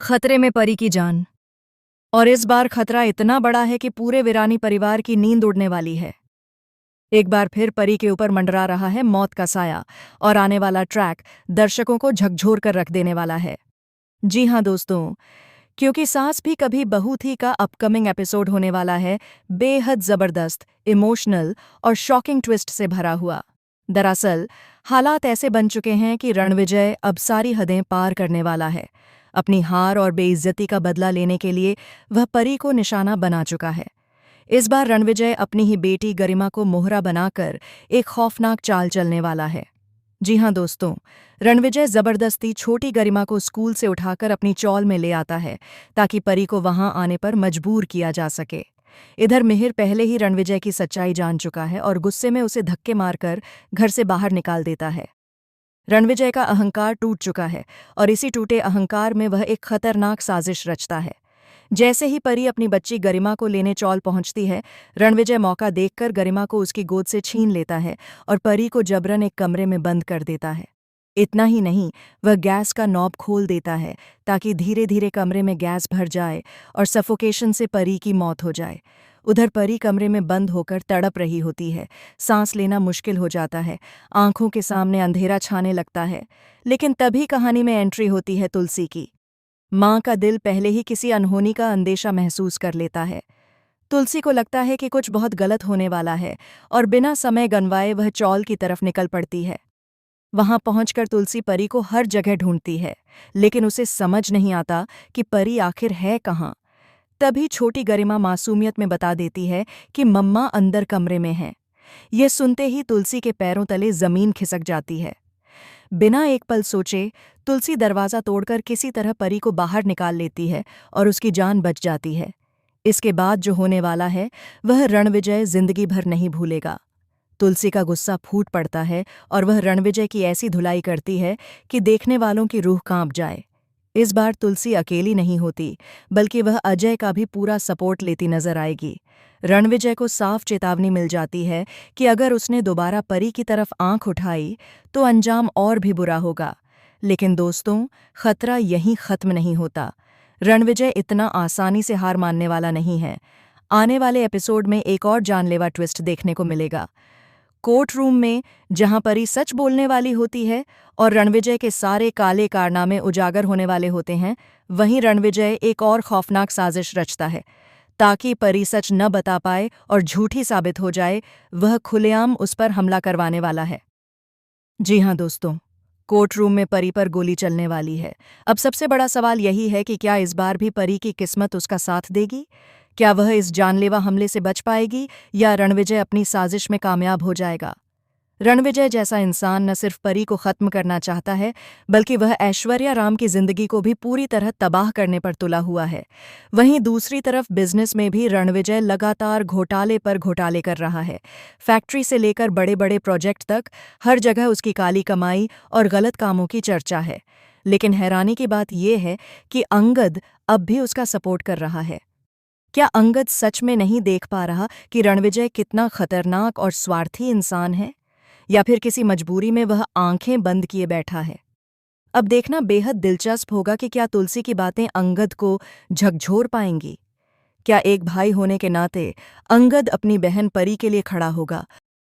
खतरे में परी की जान। और इस बार खतरा इतना बड़ा है कि पूरे वीरानी परिवार की नींद उड़ने वाली है। एक बार फिर परी के ऊपर मंडरा रहा है मौत का साया, और आने वाला ट्रैक दर्शकों को झकझोर कर रख देने वाला है। जी हाँ दोस्तों, क्योंकि सास भी कभी बहू थी का अपकमिंग एपिसोड होने वाला है बेहद जबरदस्त, इमोशनल और शॉकिंग ट्विस्ट से भरा हुआ। दरअसल हालात ऐसे बन चुके हैं कि रणविजय अब सारी हदें पार करने वाला है। अपनी हार और बेइज्जती का बदला लेने के लिए वह परी को निशाना बना चुका है। इस बार रणविजय अपनी ही बेटी गरिमा को मोहरा बनाकर एक खौफनाक चाल चलने वाला है। जी हाँ दोस्तों, रणविजय जबरदस्ती छोटी गरिमा को स्कूल से उठाकर अपनी चौल में ले आता है ताकि परी को वहां आने पर मजबूर किया जा सके। इधर मिहिर पहले ही रणविजय की सच्चाई जान चुका है और गुस्से में उसे धक्के मारकर घर से बाहर निकाल देता है। रणविजय का अहंकार टूट चुका है और इसी टूटे अहंकार में वह एक खतरनाक साजिश रचता है। जैसे ही परी अपनी बच्ची गरिमा को लेने चौल पहुंचती है, रणविजय मौका देखकर गरिमा को उसकी गोद से छीन लेता है और परी को जबरन एक कमरे में बंद कर देता है। इतना ही नहीं, वह गैस का नॉब खोल देता है ताकि धीरे धीरे कमरे में गैस भर जाए और सफोकेशन से परी की मौत हो जाए। उधर परी कमरे में बंद होकर तड़प रही होती है, सांस लेना मुश्किल हो जाता है, आंखों के सामने अंधेरा छाने लगता है। लेकिन तभी कहानी में एंट्री होती है तुलसी की। माँ का दिल पहले ही किसी अनहोनी का अंदेशा महसूस कर लेता है। तुलसी को लगता है कि कुछ बहुत गलत होने वाला है और बिना समय गंवाए वह चौल की तरफ निकल पड़ती है। वहां पहुंचकर तुलसी परी को हर जगह ढूंढती है, लेकिन उसे समझ नहीं आता कि परी आखिर है कहाँ। तभी छोटी गरिमा मासूमियत में बता देती है कि मम्मा अंदर कमरे में हैं। यह सुनते ही तुलसी के पैरों तले जमीन खिसक जाती है। बिना एक पल सोचे तुलसी दरवाज़ा तोड़कर किसी तरह परी को बाहर निकाल लेती है और उसकी जान बच जाती है। इसके बाद जो होने वाला है वह रणविजय जिंदगी भर नहीं भूलेगा। तुलसी का गुस्सा फूट पड़ता है और वह रणविजय की ऐसी धुलाई करती है कि देखने वालों की रूह कांप जाए। इस बार तुलसी अकेली नहीं होती, बल्कि वह अजय का भी पूरा सपोर्ट लेती नजर आएगी। रणविजय को साफ चेतावनी मिल जाती है कि अगर उसने दोबारा परी की तरफ आंख उठाई तो अंजाम और भी बुरा होगा। लेकिन दोस्तों, खतरा यहीं खत्म नहीं होता। रणविजय इतना आसानी से हार मानने वाला नहीं है। आने वाले एपिसोड में एक और जानलेवा ट्विस्ट देखने को मिलेगा। कोर्ट रूम में जहां परी सच बोलने वाली होती है और रणविजय के सारे काले कारनामे उजागर होने वाले होते हैं, वहीं रणविजय एक और खौफनाक साजिश रचता है ताकि परी सच न बता पाए और झूठी साबित हो जाए। वह खुलेआम उस पर हमला करवाने वाला है। जी हाँ दोस्तों, कोर्ट रूम में परी पर गोली चलने वाली है। अब सबसे बड़ा सवाल यही है कि क्या इस बार भी परी की किस्मत उसका साथ देगी? क्या वह इस जानलेवा हमले से बच पाएगी या रणविजय अपनी साजिश में कामयाब हो जाएगा? रणविजय जैसा इंसान न सिर्फ परी को खत्म करना चाहता है, बल्कि वह ऐश्वर्या राम की जिंदगी को भी पूरी तरह तबाह करने पर तुला हुआ है। वहीं दूसरी तरफ बिजनेस में भी रणविजय लगातार घोटाले पर घोटाले कर रहा है। फैक्ट्री से लेकर बड़े बड़े प्रोजेक्ट तक हर जगह उसकी काली कमाई और गलत कामों की चर्चा है। लेकिन हैरानी की बात यह है कि अंगद अब भी उसका सपोर्ट कर रहा है। क्या अंगद सच में नहीं देख पा रहा कि रणविजय कितना खतरनाक और स्वार्थी इंसान है, या फिर किसी मजबूरी में वह आंखें बंद किए बैठा है? अब देखना बेहद दिलचस्प होगा कि क्या तुलसी की बातें अंगद को झकझोर पाएंगी। क्या एक भाई होने के नाते अंगद अपनी बहन परी के लिए खड़ा होगा